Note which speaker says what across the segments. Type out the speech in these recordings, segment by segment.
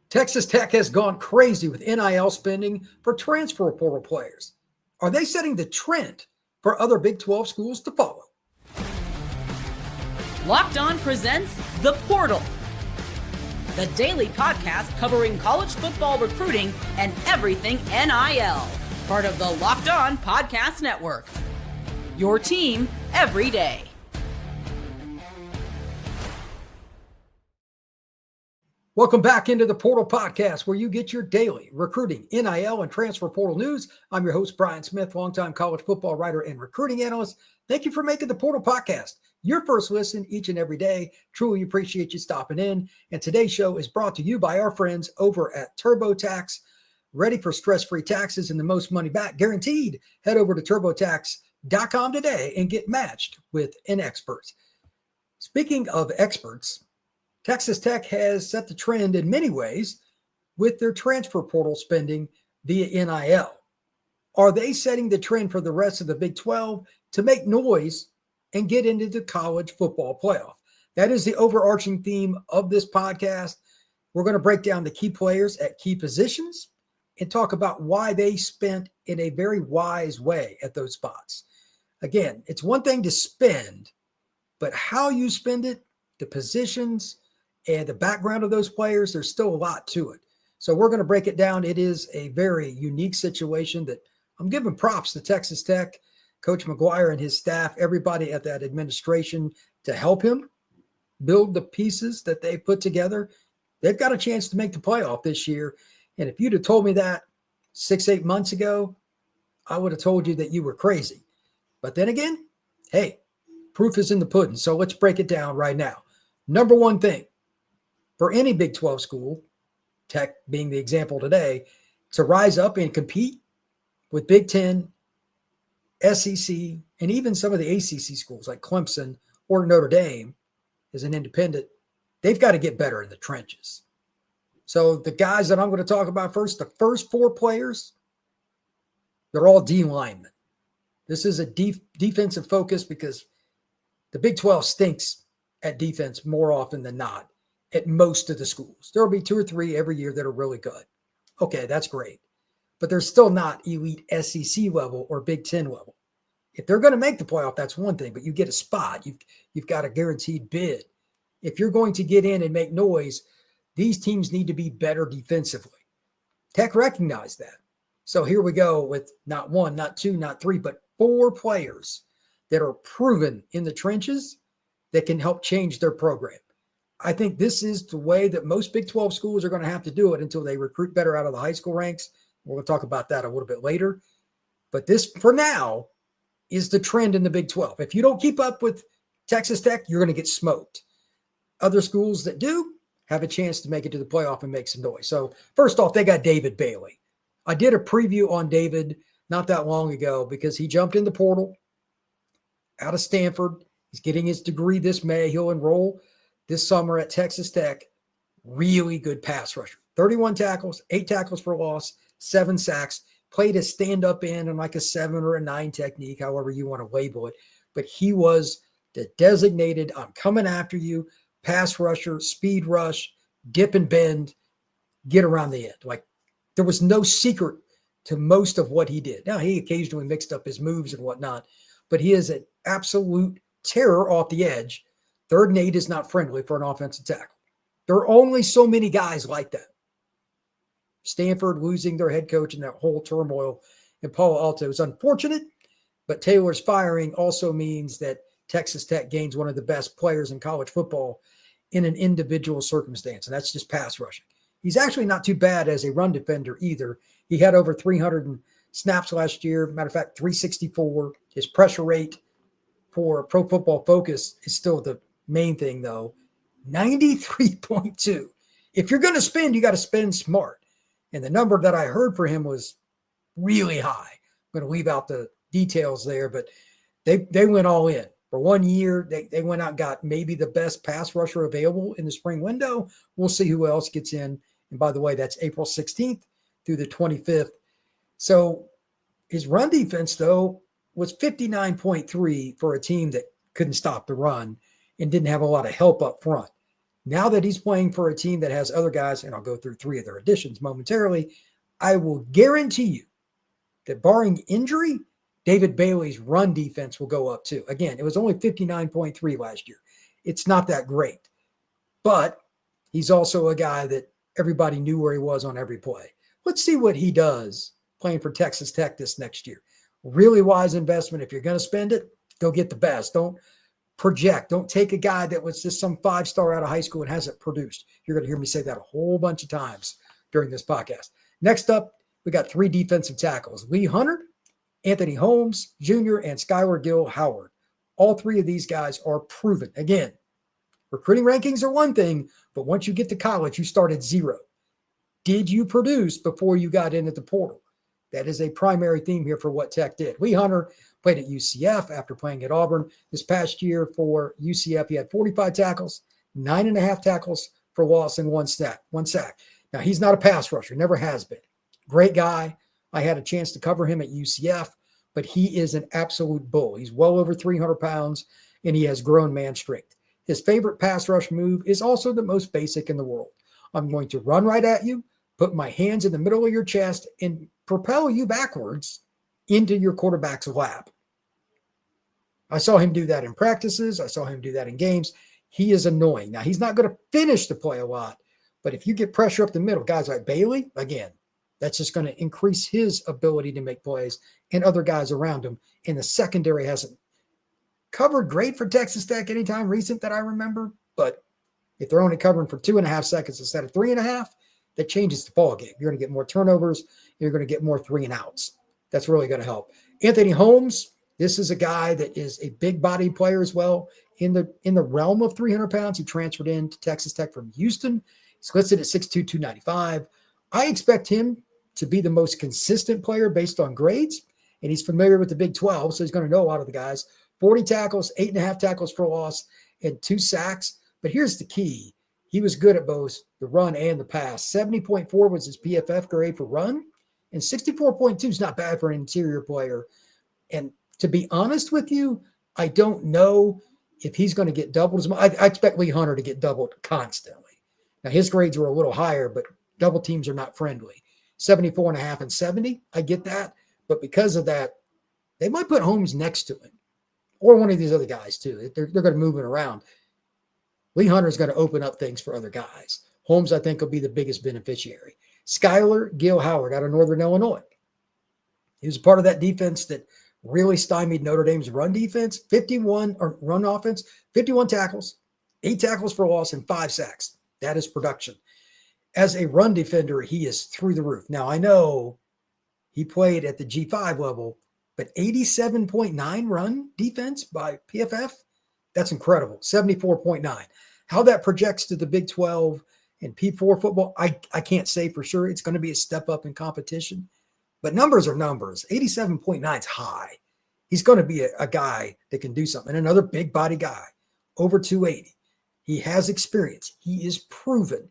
Speaker 1: Texas Tech has gone crazy with NIL spending for transfer portal players. Are they setting the trend for other Big 12 schools to follow?
Speaker 2: Locked On presents The Portal, the daily podcast covering college football recruiting and everything NIL. Part of the Locked On Podcast Network. Your team every day.
Speaker 1: Welcome back into the Portal Podcast, where you get your daily recruiting, NIL, and transfer portal news. I'm your host, Brian Smith, longtime college football writer and recruiting analyst. Thank you for making the Portal Podcast your first listen each and every day. Truly appreciate you stopping in. And today's show is brought to you by our friends over at TurboTax. Ready for stress-free taxes and the most money back guaranteed? Head over to TurboTax.com today and get matched with an expert. Speaking of experts, Texas Tech has set the trend in many ways with their transfer portal spending via NIL. Are they setting the trend for the rest of the Big 12 to make noise and get into the college football playoff? That is the overarching theme of this podcast. We're going to break down the key players at key positions and talk about why they spent in a very wise way at those spots. Again, it's one thing to spend, but how you spend it, the positions, and the background of those players, there's still a lot to it. So we're going to break it down. It is a very unique situation that I'm giving props to Texas Tech, Coach McGuire and his staff, everybody at that administration to help him build the pieces that they put together. They've got a chance to make the playoff this year. And if you'd have told me that 6-8 months ago, I would have told you that you were crazy. But then again, hey, proof is in the pudding. So let's break it down right now. Number one thing, for any Big 12 school, Tech being the example today, to rise up and compete with Big 10, SEC, and even some of the ACC schools like Clemson or Notre Dame as an independent, they've got to get better in the trenches. So the guys that I'm going to talk about first, the first four players, they're all D linemen. This is a defensive focus because the Big 12 stinks at defense more often than not. At most of the schools, there will be 2 or 3 every year that are really good. Okay, that's great. But they're still not elite SEC level or Big 10 level. If they're going to make the playoff, that's one thing, but you get a spot. You've got a guaranteed bid. If you're going to get in and make noise, these teams need to be better defensively. Tech recognized that. So here we go with not 1, not 2, not 3, but 4 players that are proven in the trenches that can help change their program. I think this is the way that most Big 12 schools are going to have to do it until they recruit better out of the high school ranks. We're going to talk about that a little bit later. But this, for now, is the trend in the Big 12. If you don't keep up with Texas Tech, you're going to get smoked. Other schools that do have a chance to make it to the playoff and make some noise. So first off, they got David Bailey. I did a preview on David not that long ago because he jumped in the portal out of Stanford. He's getting his degree this May. He'll enroll this summer at Texas Tech. Really good pass rusher. 31 tackles, 8 tackles for loss, 7 sacks. Played a stand-up end in like a 7 or a 9 technique, however you want to label it. But he was the designated, I'm coming after you, pass rusher, speed rush, dip and bend, get around the end. Like there was no secret to most of what he did. Now, he occasionally mixed up his moves and whatnot, but he is an absolute terror off the edge. 3rd and 8 is not friendly for an offensive tackle. There are only so many guys like that. Stanford losing their head coach and that whole turmoil in Palo Alto is unfortunate, but Taylor's firing also means that Texas Tech gains one of the best players in college football in an individual circumstance, and that's just pass rushing. He's actually not too bad as a run defender either. He had over 300 snaps last year. Matter of fact, 364. His pressure rate for Pro Football Focus is still the main thing, though. 93.2. If you're going to spend, you got to spend smart. And the number that I heard for him was really high. I'm going to leave out the details there, but they went all in. For 1 year, they went out and got maybe the best pass rusher available in the spring window. We'll see who else gets in. And by the way, that's April 16th through the 25th. So his run defense, though, was 59.3 for a team that couldn't stop the run and didn't have a lot of help up front. Now that he's playing for a team that has other guys, and I'll go through 3 of their additions momentarily, I will guarantee you that barring injury, David Bailey's run defense will go up too. Again, it was only 59.3 last year. It's not that great, but he's also a guy that everybody knew where he was on every play. Let's see what he does playing for Texas Tech this next year. Really wise investment. If you're going to spend it, go get the best. Don't project. Don't take a guy that was just some 5-star out of high school and hasn't produced. You're going to hear me say that a whole bunch of times during this podcast. Next up, we got 3 defensive tackles: Lee Hunter, Anthony Holmes Jr., and Skylar Gill-Howard. All 3 of these guys are proven. Again, recruiting rankings are one thing, but once you get to college, you start at 0. Did you produce before you got into the portal? That is a primary theme here for what Tech did. Lee Hunter played at UCF after playing at Auburn. This past year for UCF, he had 45 tackles, 9.5 tackles for loss, and 1 sack. Now, he's not a pass rusher, never has been. Great guy. I had a chance to cover him at UCF, but he is an absolute bull. He's well over 300 pounds, and he has grown man strength. His favorite pass rush move is also the most basic in the world. I'm going to run right at you, put my hands in the middle of your chest, and propel you backwards into your quarterback's lap. I saw him do that in practices. I saw him do that in games. He is annoying. Now, he's not going to finish the play a lot, but if you get pressure up the middle, guys like Bailey, again, that's just going to increase his ability to make plays and other guys around him. And the secondary hasn't covered great for Texas Tech anytime recent that I remember, but if they're only covering for 2.5 seconds instead of 3.5, that changes the ball game. You're going to get more turnovers. You're going to get more 3 and outs. That's really going to help. Anthony Holmes, this is a guy that is a big body player as well. In the realm of 300 pounds, he transferred into Texas Tech from Houston. He's listed at 6'2", 295. I expect him to be the most consistent player based on grades, and he's familiar with the Big 12, so he's going to know a lot of the guys. 40 tackles, 8.5 tackles for loss, and 2 sacks. But here's the key. He was good at both the run and the pass. 70.4 was his PFF grade for run, and 64.2 is not bad for an interior player. And to be honest with you, I don't know if he's going to get doubled as much. I expect Lee Hunter to get doubled constantly. Now, his grades were a little higher, but double teams are not friendly. 74.5 and 70, I get that. But because of that, they might put Holmes next to him or one of these other guys too. They're going to move it around. Lee Hunter is going to open up things for other guys. Holmes, I think, will be the biggest beneficiary. Skylar Gill-Howard out of Northern Illinois. He was a part of that defense that really stymied Notre Dame's run defense, 51 tackles, 8 tackles for loss, and 5 sacks. That is production. As a run defender, he is through the roof. Now, I know he played at the G5 level, but 87.9 run defense by PFF, that's incredible. 74.9. How that projects to the Big 12 and P4 football, I can't say for sure. It's going to be a step up in competition, but numbers are numbers. 87.9 is high. He's going to be a guy that can do something. And another big body guy, over 280. He has experience. He is proven.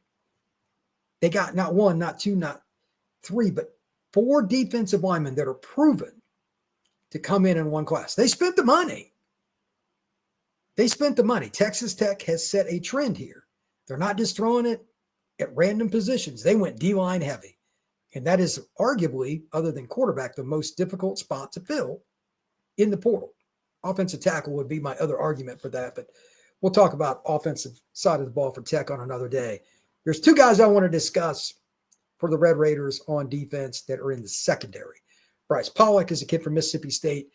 Speaker 1: They got not 1, not 2, not 3, but 4 defensive linemen that are proven to come in one class. They spent the money. Texas Tech has set a trend here. They're not just throwing it at random positions. They went D-line heavy. And that is arguably, other than quarterback, the most difficult spot to fill in the portal. Offensive tackle would be my other argument for that, but we'll talk about offensive side of the ball for Tech on another day. There's 2 guys I want to discuss for the Red Raiders on defense that are in the secondary. Bryce Pollock is a kid from Mississippi State.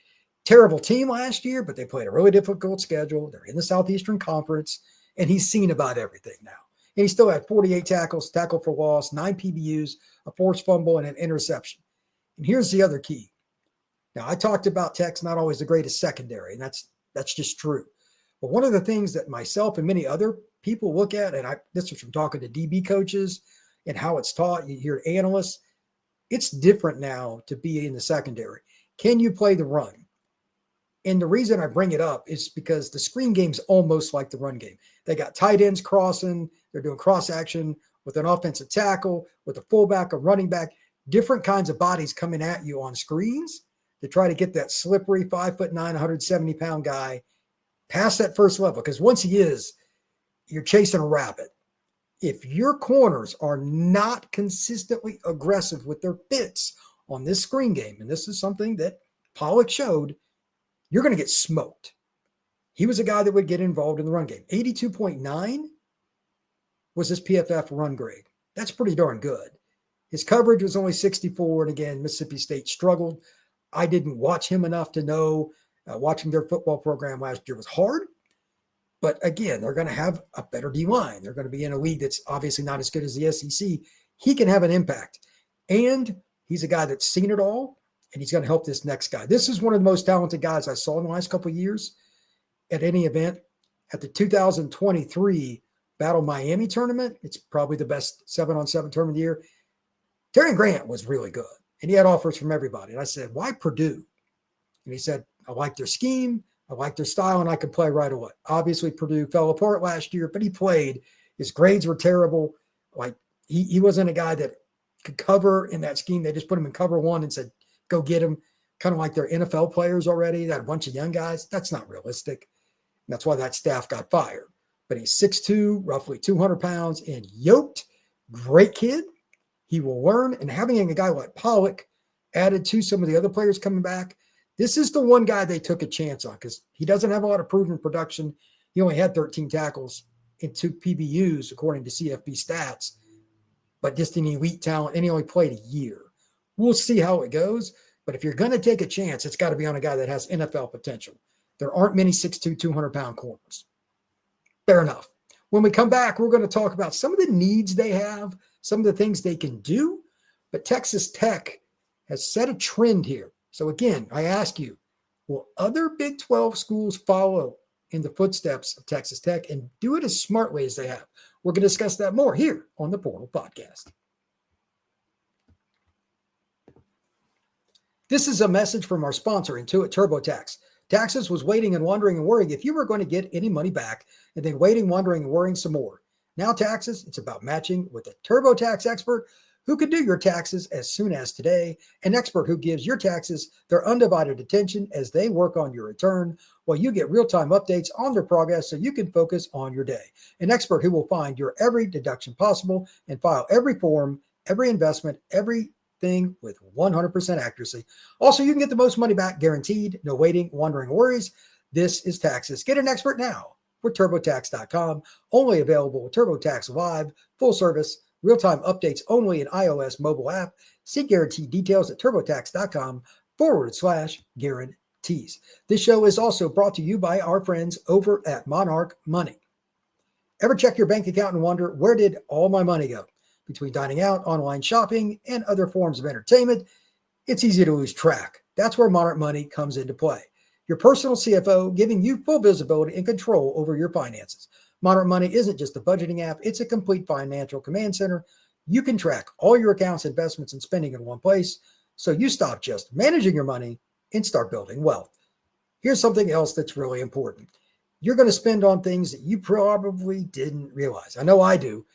Speaker 1: Terrible team last year, but they played a really difficult schedule. They're in the Southeastern Conference, and he's seen about everything now. And he still had 48 tackles, tackle for loss, 9 PBUs, a forced fumble, and an interception. And here's the other key. Now, I talked about Tech's not always the greatest secondary, and that's just true. But one of the things that myself and many other people look at, and this is from talking to DB coaches and how it's taught, you hear analysts, it's different now to be in the secondary. Can you play the run? And the reason I bring it up is because the screen game's almost like the run game. They got tight ends crossing. They're doing cross action with an offensive tackle, with a fullback, a running back, different kinds of bodies coming at you on screens to try to get that slippery 5'9", 170-pound guy past that first level. Because once he is, you're chasing a rabbit. If your corners are not consistently aggressive with their fits on this screen game, and this is something that Pollock showed, you're going to get smoked. He was a guy that would get involved in the run game. 82.9 was his PFF run grade. That's pretty darn good. His coverage was only 64, and again, Mississippi State struggled. I didn't watch him enough to know watching their football program last year was hard. But again, they're going to have a better D-line. They're going to be in a league that's obviously not as good as the SEC. He can have an impact. And he's a guy that's seen it all, and he's going to help this next guy. This is one of the most talented guys I saw in the last couple of years at any event. At the 2023 Battle Miami tournament, it's probably the best 7-on-7 tournament of the year. Terry Grant was really good, and he had offers from everybody. And I said, why Purdue? And he said, I like their scheme. I like their style, and I could play right away. Obviously, Purdue fell apart last year, but he played. His grades were terrible. Like he wasn't a guy that could cover in that scheme. They just put him in cover one and said, go get him. Kind of like their NFL players already. They had a bunch of young guys. That's not realistic. And that's why that staff got fired. But he's 6'2", roughly 200 pounds, and yoked. Great kid. He will learn. And having a guy like Pollock added to some of the other players coming back, this is the one guy they took a chance on because he doesn't have a lot of proven production. He only had 13 tackles and 2 PBUs, according to CFB stats, but just an elite talent, and he only played a year. We'll see how it goes, but if you're going to take a chance, it's got to be on a guy that has NFL potential. There aren't many 6'2", 200-pound corners. Fair enough. When we come back, we're going to talk about some of the needs they have, some of the things they can do, but Texas Tech has set a trend here. So again, I ask you, will other Big 12 schools follow in the footsteps of Texas Tech and do it as smartly as they have? We're going to discuss that more here on the Portal Podcast. This is a message from our sponsor, Intuit TurboTax. Taxes was waiting and wondering and worrying if you were going to get any money back, and then waiting, wondering, and worrying some more. Now taxes, it's about matching with a TurboTax expert who can do your taxes as soon as today, an expert who gives your taxes their undivided attention as they work on your return, while you get real-time updates on their progress so you can focus on your day. An expert who will find your every deduction possible and file every form, every investment, everything with 100% accuracy. Also, you can get the most money back guaranteed. No waiting, wondering, worries. This is taxes. Get an expert now with TurboTax.com. Only available with TurboTax Live Full Service. Real-time updates only in iOS mobile app. See guarantee details at TurboTax.com/guarantees. This show is also brought to you by our friends over at Monarch Money. Ever check your bank account and wonder, where did all my money go? Between dining out, online shopping, and other forms of entertainment, it's easy to lose track. That's where Monarch Money comes into play. Your personal CFO giving you full visibility and control over your finances. Monarch Money isn't just a budgeting app. It's a complete financial command center. You can track all your accounts, investments, and spending in one place, so you stop just managing your money and start building wealth. Here's something else that's really important. You're going to spend on things that you probably didn't realize. I know I do.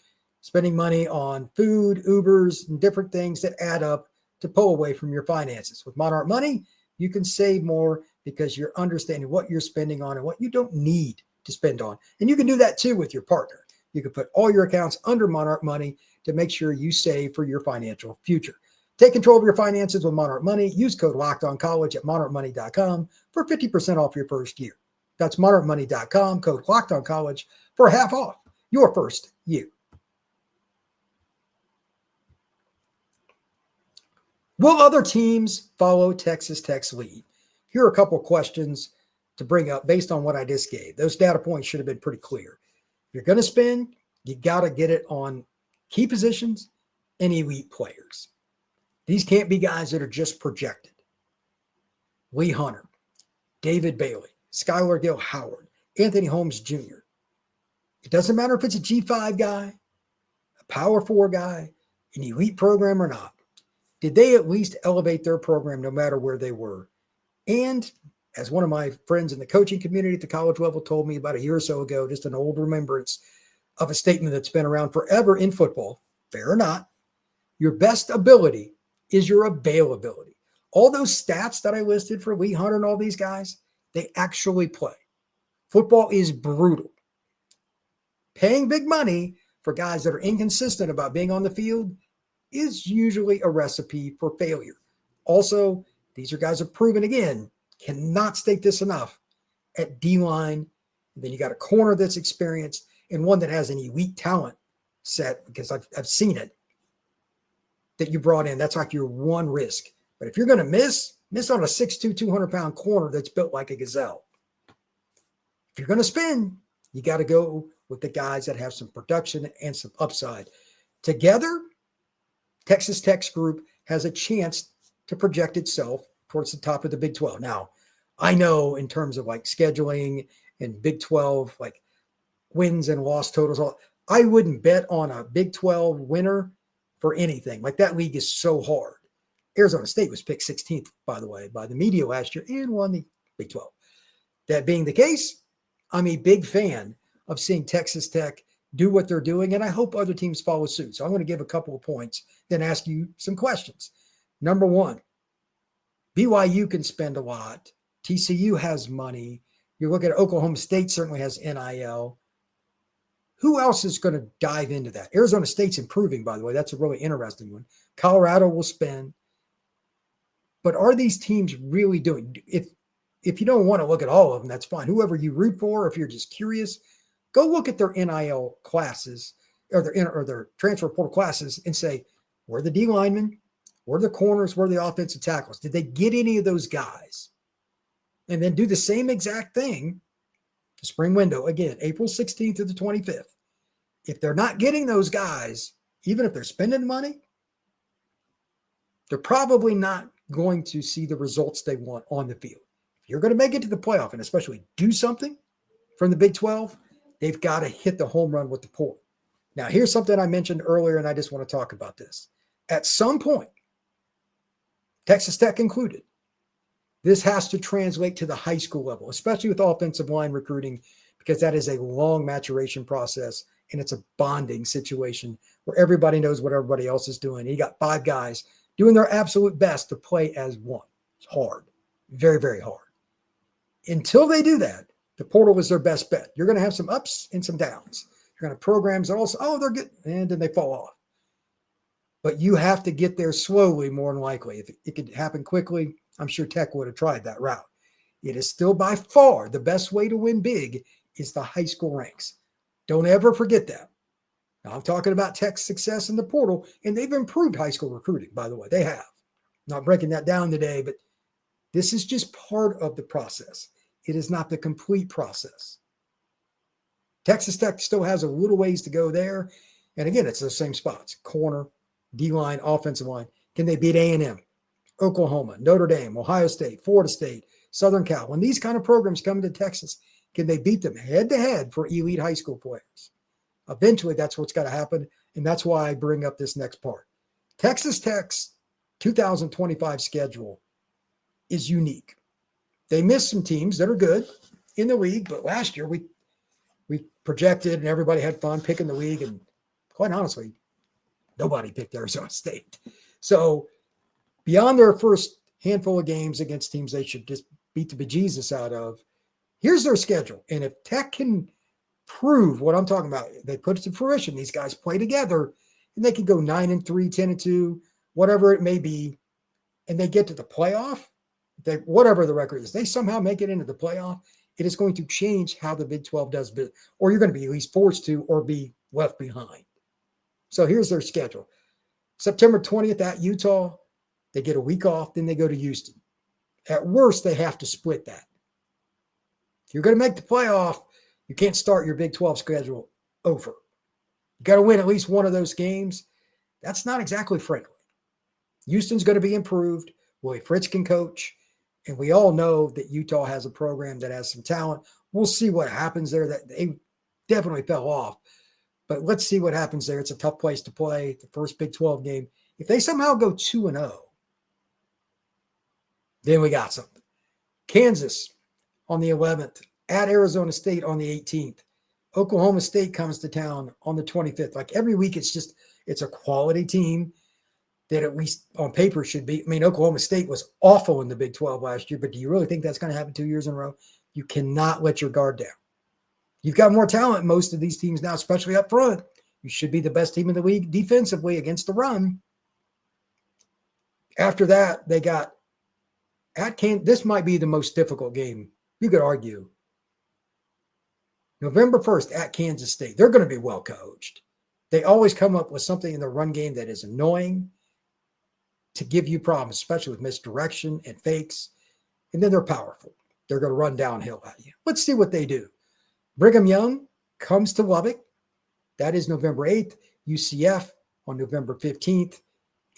Speaker 1: Spending money on food, Ubers, and different things that add up to pull away from your finances. With Monarch Money, you can save more because you're understanding what you're spending on and what you don't need to spend on. And you can do that too with your partner. You can put all your accounts under Monarch Money to make sure you save for your financial future. Take control of your finances with Monarch Money. Use code LOCKEDONCollege at monarchmoney.com for 50% off your first year. That's monarchmoney.com, code LOCKEDONCollege for half off your first year. Will other teams follow Texas Tech's lead? Here are a couple of questions to bring up based on what I just gave. Those data points should have been pretty clear. If you're going to spend, you got to get it on key positions and elite players. These can't be guys that are just projected. Lee Hunter, David Bailey, Skylar Gill Howard, Anthony Holmes Jr. It doesn't matter if it's a G5 guy, a Power 4 guy, an elite program or not. Did they at least elevate their program no matter where they were? And as one of my friends in the coaching community at the college level told me about a year or so ago, just an old remembrance of a statement that's been around forever in football, fair or not, your best ability is your availability. All those stats that I listed for Lee Hunter and all these guys, they actually play. Football is brutal. paying big money for guys that are inconsistent about being on the field is usually a recipe for failure. Also, these are guys who have proven, again, cannot state this enough, at D-line. And then you got a corner that's experienced and one that has an elite talent set, because I've seen it, that you brought in. That's like your one risk. But if you're going to miss on a 6'2", 200-pound corner that's built like a gazelle. If you're going to spin, you got to go with the guys that have some production and some upside. Together, Texas Tech's group has a chance to project itself towards the top of the Big 12. Now, I know in terms of like scheduling and Big 12, like wins and loss totals, I wouldn't bet on a Big 12 winner for anything. Like, that league is so hard. Arizona State was picked 16th, by the way, by the media last year and won the Big 12. That being the case, I'm a big fan of seeing Texas Tech do what they're doing, and I hope other teams follow suit. So I'm going to give a couple of points, then ask you some questions. Number one, BYU can spend a lot. TCU has money. You look at Oklahoma State, certainly has NIL. Who else is going to dive into that? Arizona State's improving, by the way. That's a really interesting one. Colorado will spend. But are these teams really doing? If you don't want to look at all of them, that's fine. Whoever you root for, if you're just curious, go look at their NIL classes or their transfer portal classes and say, where are the D linemen? Where are the corners? Where are the offensive tackles? Did they get any of those guys? And then do the same exact thing. The spring window, again, April 16th to the 25th. If they're not getting those guys, even if they're spending money, they're probably not going to see the results they want on the field. If you're going to make it to the playoff and especially do something from the Big 12, they've got to hit the home run with the portal. Now, here's something I mentioned earlier, and I just want to talk about this. At some point, Texas Tech included, this has to translate to the high school level, especially with offensive line recruiting, because that is a long maturation process, and it's a bonding situation where everybody knows what everybody else is doing. You got 5 guys doing their absolute best to play as one. It's hard, very, very hard. Until they do that, the portal is their best bet. You're going to have some ups and some downs. You're going to have programs that also, they're good, and then they fall off. But you have to get there slowly, more than likely. If it could happen quickly, I'm sure Tech would have tried that route. It is still by far the best way to win big is the high school ranks. Don't ever forget that. Now, I'm talking about Tech's success in the portal, and they've improved high school recruiting, by the way. They have. Not breaking that down today, but this is just part of the process. It is not the complete process. Texas Tech still has a little ways to go there. And again, it's those same spots: corner, D-line, offensive line. Can they beat A&M, Oklahoma, Notre Dame, Ohio State, Florida State, Southern Cal? When these kind of programs come to Texas, can they beat them head-to-head for elite high school players? Eventually, that's what's got to happen, and that's why I bring up this next part. Texas Tech's 2025 schedule is unique. They missed some teams that are good in the league, but last year we projected and everybody had fun picking the league, and quite honestly, nobody picked Arizona State. So beyond their first handful of games against teams they should just beat the bejesus out of, here's their schedule. And if Tech can prove what I'm talking about, they put it to fruition, these guys play together, and they can go 9-3, 10-2, whatever it may be, and they get to the playoff, whatever the record is, they somehow make it into the playoff, it is going to change how the Big 12 does business, or you're going to be at least forced to or be left behind. So here's their schedule. September 20th at Utah, they get a week off, then they go to Houston. At worst, they have to split that. If you're going to make the playoff, you can't start your Big 12 schedule over. You got to win at least one of those games. That's not exactly friendly. Houston's going to be improved. Willie Fritz can coach. And we all know that Utah has a program that has some talent. We'll see what happens there. That they definitely fell off. But let's see what happens there. It's a tough place to play. The first Big 12 game. If they somehow go 2-0, then we got something. Kansas on the 11th, at Arizona State on the 18th. Oklahoma State comes to town on the 25th. Like every week, it's a quality team that at least on paper should be. I mean, Oklahoma State was awful in the Big 12 last year, but do you really think that's going to happen 2 years in a row? You cannot let your guard down. You've got more talent in most of these teams now, especially up front. You should be the best team in the league defensively against the run. After that, they got at Kansas. This might be the most difficult game, you could argue. November 1st at Kansas State. They're going to be well coached. They always come up with something in the run game that is annoying to give you problems, especially with misdirection and fakes. And then they're powerful. They're going to run downhill at you. Let's see what they do. Brigham Young comes to Lubbock. That is November 8th. UCF on November 15th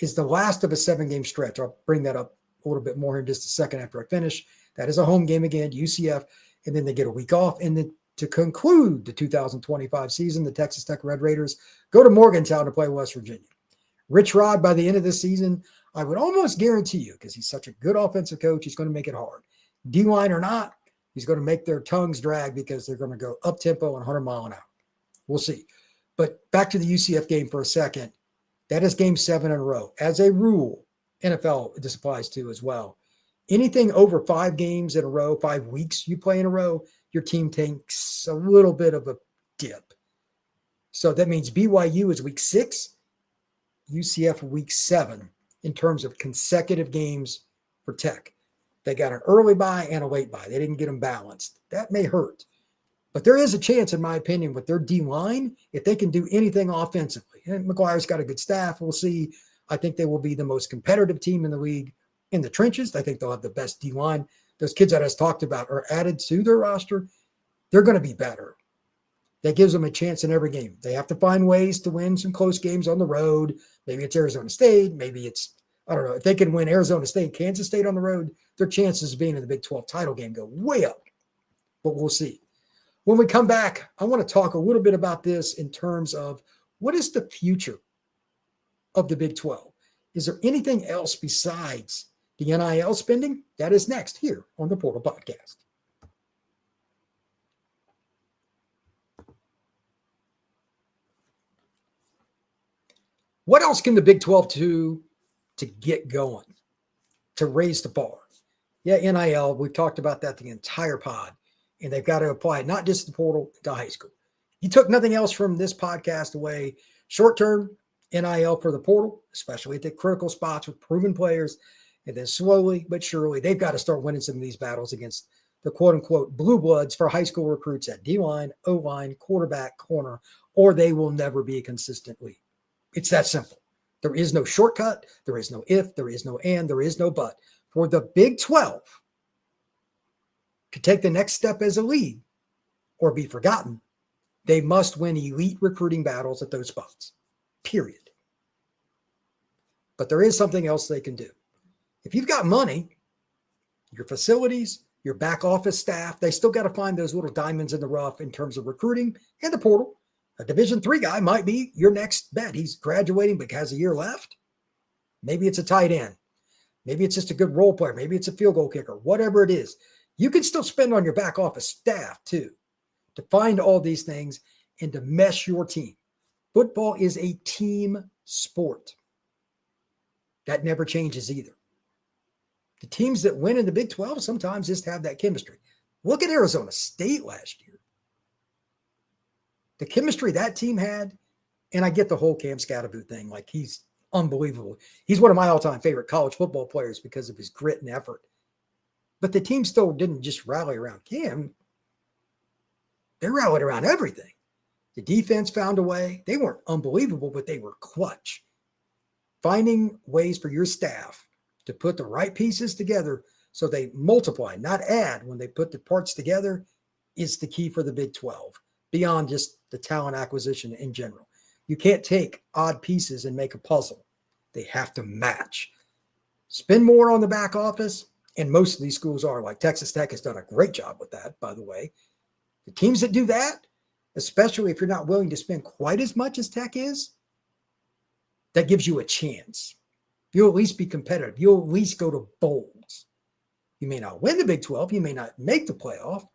Speaker 1: is the last of a 7-game stretch. I'll bring that up a little bit more in just a second after I finish. That is a home game again, UCF, and then they get a week off. And then to conclude the 2025 season, the Texas Tech Red Raiders go to Morgantown to play West Virginia. Rich Rod, by the end of this season, I would almost guarantee you, because he's such a good offensive coach, he's going to make it hard. D-line or not, he's going to make their tongues drag because they're going to go up-tempo and 100 mile an hour. We'll see. But back to the UCF game for a second. That is game 7 in a row. As a rule, NFL, this applies to as well. Anything over 5 games in a row, 5 weeks you play in a row, your team takes a little bit of a dip. So that means BYU is week 6, UCF week 7 in terms of consecutive games for Tech. They got an early bye and a late bye. They didn't get them balanced. That may hurt. But there is a chance, in my opinion, with their D-line, if they can do anything offensively. And McGuire's got a good staff. We'll see. I think they will be the most competitive team in the league in the trenches. I think they'll have the best D-line. Those kids that I just talked about are added to their roster. They're going to be better. That gives them a chance in every game. They have to find ways to win some close games on the road. Maybe it's Arizona State. Maybe it's, I don't know. If they can win Arizona State, Kansas State on the road, their chances of being in the Big 12 title game go way up. But we'll see. When we come back, I want to talk a little bit about this in terms of what is the future of the Big 12? Is there anything else besides the NIL spending? That is next here on the Portal Podcast. What else can the Big 12 do to get going, to raise the bar? Yeah, NIL, we've talked about that the entire pod, and they've got to apply it, not just the portal, to high school. You took nothing else from this podcast away. Short-term, NIL for the portal, especially at the critical spots with proven players, and then slowly but surely, they've got to start winning some of these battles against the quote-unquote blue bloods for high school recruits at D-line, O-line, quarterback, corner, or they will never be a consistent league. It's that simple. There is no shortcut. There is no if. There is no and. There is no but. For the Big 12 to take the next step as a league or be forgotten, they must win elite recruiting battles at those spots, period. But there is something else they can do. If you've got money, your facilities, your back office staff, they still got to find those little diamonds in the rough in terms of recruiting and the portal. A Division III guy might be your next bet. He's graduating but has a year left. Maybe it's a tight end. Maybe it's just a good role player. Maybe it's a field goal kicker. Whatever it is, you can still spend on your back office staff too to find all these things and to mesh your team. Football is a team sport. That never changes either. The teams that win in the Big 12 sometimes just have that chemistry. Look at Arizona State last year. The chemistry that team had, and I get the whole Cam Scatterboot thing. Like, he's unbelievable. He's one of my all-time favorite college football players because of his grit and effort. But the team still didn't just rally around Cam. They rallied around everything. The defense found a way. They weren't unbelievable, but they were clutch. Finding ways for your staff to put the right pieces together so they multiply, not add, when they put the parts together is the key for the Big 12, beyond just the talent acquisition in general. You can't take odd pieces and make a puzzle. They have to match. Spend more on the back office, and most of these schools are. Like Texas Tech has done a great job with that, by the way. The teams that do that, especially if you're not willing to spend quite as much as Tech is, that gives you a chance. You'll at least be competitive. You'll at least go to bowls. You may not win the Big 12. You may not make the playoff,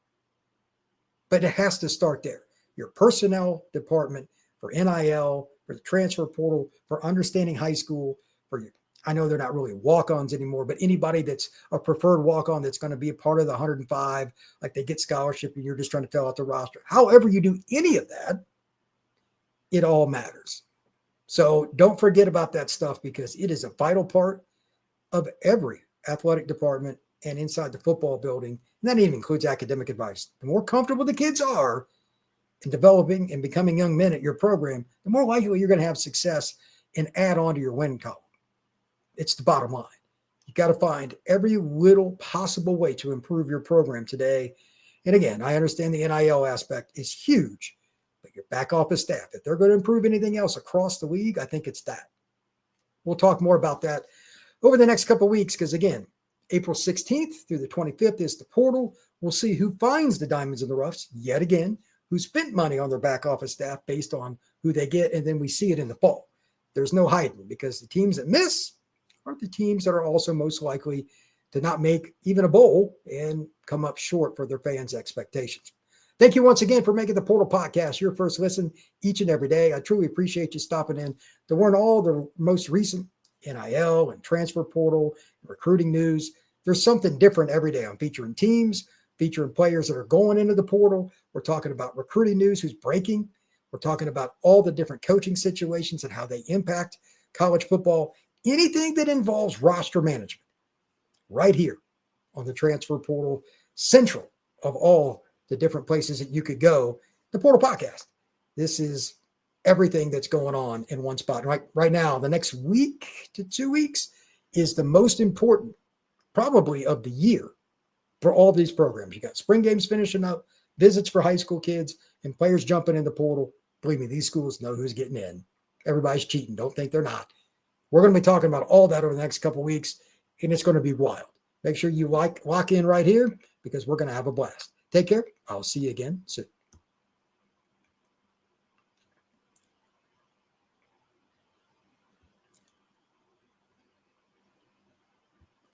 Speaker 1: but it has to start there. Your personnel department for NIL, for the transfer portal, for understanding high school, for your I know they're not really walk-ons anymore, but anybody that's a preferred walk-on that's going to be a part of the 105, like they get scholarship and you're just trying to fill out the roster. However you do any of that, it all matters. So don't forget about that stuff because it is a vital part of every athletic department and inside the football building. And that even includes academic advice. The more comfortable the kids are in developing and becoming young men at your program, the more likely you're going to have success and add on to your win column. It's the bottom line. You got to find every little possible way to improve your program today. And again, I understand the NIL aspect is huge, but your back office staff, if they're going to improve anything else across the league, I think it's that. We'll talk more about that over the next couple of weeks because, again, April 16th through the 25th is the portal. We'll see who finds the diamonds in the roughs yet again, who spent money on their back office staff based on who they get, and then we see it in the fall. There's no hiding because the teams that miss are the teams that are also most likely to not make even a bowl and come up short for their fans' expectations. Thank you once again for making the Portal Podcast your first listen each and every day. I truly appreciate you stopping in to learn all the most recent NIL and transfer portal and recruiting news. There's something different every day. I'm featuring teams, featuring players that are going into the portal. We're talking about recruiting news, who's breaking. We're talking about all the different coaching situations and how they impact college football. Anything that involves roster management right here on the transfer portal, central of all the different places that you could go, the Portal Podcast. This is everything that's going on in one spot. Right now, the next week to 2 weeks is the most important probably of the year for all these programs. You got spring games finishing up, visits for high school kids, and players jumping in the portal. Believe me, these schools know who's getting in. Everybody's cheating. Don't think they're not. We're going to be talking about all that over the next couple of weeks, and it's going to be wild. Make sure you lock in right here because we're going to have a blast. Take care. I'll see you again soon.